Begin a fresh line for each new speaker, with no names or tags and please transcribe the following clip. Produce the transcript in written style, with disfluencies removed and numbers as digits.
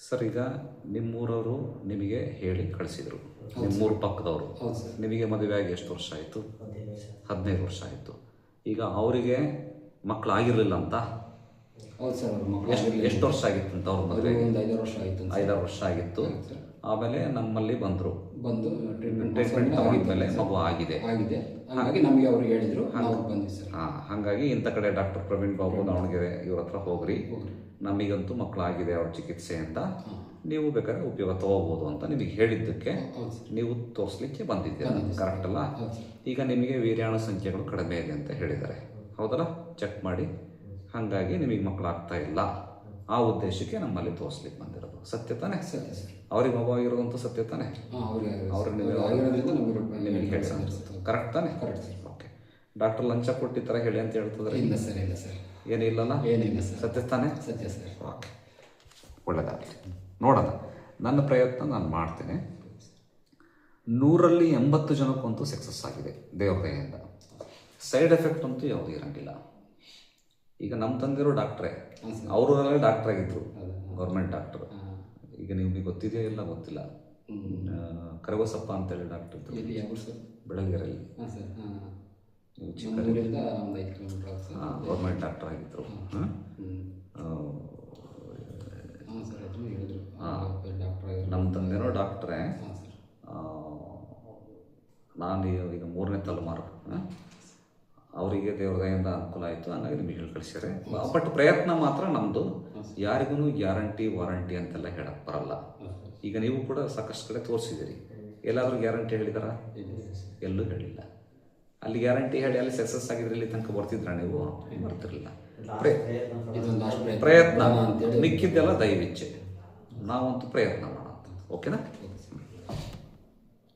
Sir, ಈಗ ನಿಮ್ಮೂರವರು ನಿಮಗೆ ಹೇಳಿ ಕಳಿಸಿದರು, ನಿಮ್ಮೂರು ಪಕ್ಕದವರು. ನಿಮಗೆ ಮದುವೆ ಆಗಿ ಎಷ್ಟು ವರ್ಷ ಆಯಿತು? 15 ವರ್ಷ ಆಯಿತು. ಈಗ ಅವರಿಗೆ ಮಕ್ಕಳಾಗಿರಲಿಲ್ಲ ಅಂತ?
ಹೌದು ಸರ್.
ಎಷ್ಟು ವರ್ಷ ಆಗಿತ್ತು ಅಂತ ಅವ್ರ ಮದುವೆ?
5 ವರ್ಷ ಆಯಿತು.
5 ವರ್ಷ ಆಗಿತ್ತು. ಆಮೇಲೆ ನಮ್ಮಲ್ಲಿ ಬಂದು
ಟ್ರೀಟ್ಮೆಂಟ್
ತಗೊಂಡ್ಮೇಲೆ ಮಗು ಆಗಿದೆ.
ಹಾಗಾಗಿ ನಮಗೆ ಅವರು ಹೇಳಿದ್ರು, ನಾವು ಬಂದ್ವಿ ಸರ್.
ಹಾಗಾಗಿ ಇಂಥ ಕಡೆ ಡಾಕ್ಟರ್ ಪ್ರವೀಣ್ ಬಾಬು ದಾವಣಗೆರೆ ಇವ್ರ ಹತ್ರ ಹೋಗ್ರಿ, ನಮಗಂತೂ ಮಕ್ಕಳಾಗಿದೆ ಅವ್ರ ಚಿಕಿತ್ಸೆಯಿಂದ, ನೀವು ಬೇಕಾದ್ರೆ ಉಪಯೋಗ ತಗೋಬಹುದು ಅಂತ ನಿಮಗೆ ಹೇಳಿದ್ದಕ್ಕೆ ನೀವು ತೋರಿಸ್ಲಿಕ್ಕೆ ಬಂದಿದ್ದೀರ. ಕರೆಕ್ಟ್ ಅಲ್ಲ? ಈಗ ನಿಮಗೆ ವೀರ್ಯಾಣು ಸಂಖ್ಯೆಗಳು ಕಡಿಮೆ ಇದೆ ಅಂತ ಹೇಳಿದ್ದಾರೆ, ಹೌದಲ್ಲ? ಚೆಕ್ ಮಾಡಿ. ಹಾಗಾಗಿ ನಿಮಗೆ ಮಕ್ಕಳಾಗ್ತಾ ಇಲ್ಲ, ಆ ಉದ್ದೇಶಕ್ಕೆ ನಮ್ಮಲ್ಲಿ ತೋರಿಸ್ಲಿಕ್ಕೆ ಬಂದಿರೋದು. ಸತ್ಯ ತಾನೆ? ಅವ್ರಿಗೆ ಮಗು ಆಗಿರೋದಂತೂ ಸತ್ಯ ತಾನೆ? ಅವ್ರಿಗೆ ನಿಮಗೆ ಹೇಳಿ ಕರೆಕ್ಟ್ ತಾನೆ? ಓಕೆ. ಡಾಕ್ಟರ್ ಲಂಚ ಕೊಟ್ಟು ಈ ಥರ ಹೇಳಿ ಅಂತ ಹೇಳ್ತಿದ್ರೆ?
ಇಲ್ಲ ಸರ್, ಇಲ್ಲ ಸರ್,
ಏನಿಲ್ಲಲ್ಲ?
ಏನಿಲ್ಲ ಸರ್.
ಸತ್ಯ ತಾನೆ?
ಸತ್ಯ ಸರ್.
ಓಕೆ, ಒಳ್ಳೆದಾಗಲಿ. ನೋಡೋಣ, ನನ್ನ ಪ್ರಯತ್ನ ನಾನು ಮಾಡ್ತೇನೆ. 100ರಲ್ಲಿ 80 ಜನಕ್ಕಂತೂ ಸಕ್ಸಸ್ ಆಗಿದೆ ದೇವ್ರ ದಯೆಯಿಂದ. ಸೈಡ್ ಎಫೆಕ್ಟ್ ಅಂತೂ ಯಾವುದೂ ಇರಂಗಿಲ್ಲ. ಈಗ ನಮ್ಮ ತಂದಿರೋ ಡಾಕ್ಟ್ರೇ, ಅವರಲ್ಲೇ ಡಾಕ್ಟರ್ ಆಗಿದ್ರು, ಗೌರ್ಮೆಂಟ್ ಡಾಕ್ಟ್ರು. ಈಗ ನಿಮಗೆ ಗೊತ್ತಿದೆಯಾ ಇಲ್ಲ ಗೊತ್ತಿಲ್ಲ, ಕರವಸಪ್ಪ ಅಂತೇಳಿ ಡಾಕ್ಟರ್ ಇದ್ರು ಬೆಳಗೆರೆಯಲ್ಲಿ. ಗೌರ್ಮೆಂಟ್ ಡಾಕ್ಟರ್ ಆಗಿದ್ರು. ನಮ್ಮ ತಂದೆನೋ ಡಾಕ್ಟ್ರೇ. ನಾನು ಈಗ 3ನೇ ತಲೆಮಾರು. ಅವರಿಗೆ ದೇವ್ರ ದಯೆಯಿಂದ ಅನುಕೂಲ ಆಯಿತು, ಹಂಗಾಗಿ ನಿಮಗೆ ಹೇಳಿ ಕಳಿಸ್ಯಾರೆ. ಬಟ್ ಪ್ರಯತ್ನ ಮಾತ್ರ ನಮ್ಮದು. ಯಾರಿಗೂ ಗ್ಯಾರಂಟಿ ವಾರಂಟಿ ಅಂತೆಲ್ಲ ಹೇಳಕ್ಕೆ ಬರಲ್ಲ. ಈಗ ನೀವು ಕೂಡ ಸಾಕಷ್ಟು ಕಡೆ ತೋರಿಸಿದ್ದೀರಿ, ಎಲ್ಲಾದರೂ ಗ್ಯಾರಂಟಿ ಹೇಳಿದಾರ? ಎಲ್ಲೂ ಹೇಳಿಲ್ಲ. ಅಲ್ಲಿ ಗ್ಯಾರಂಟಿ ಹೇಳಿ ಅಲ್ಲಿ ಸಕ್ಸಸ್ ಆಗಿದ್ರೆ ಇಲ್ಲಿ ತನಕ ಬರ್ತಿದ್ರ? ನೀವು ಬರ್ತಿರಲಿಲ್ಲ. ಪ್ರಯತ್ನ ಮಿಕ್ಕಿದ್ದೆಲ್ಲ ದಯವಿಚ್ಛೆ. ನಾವಂತೂ ಪ್ರಯತ್ನ ಮಾಡೋಣ. ಓಕೆನಾ?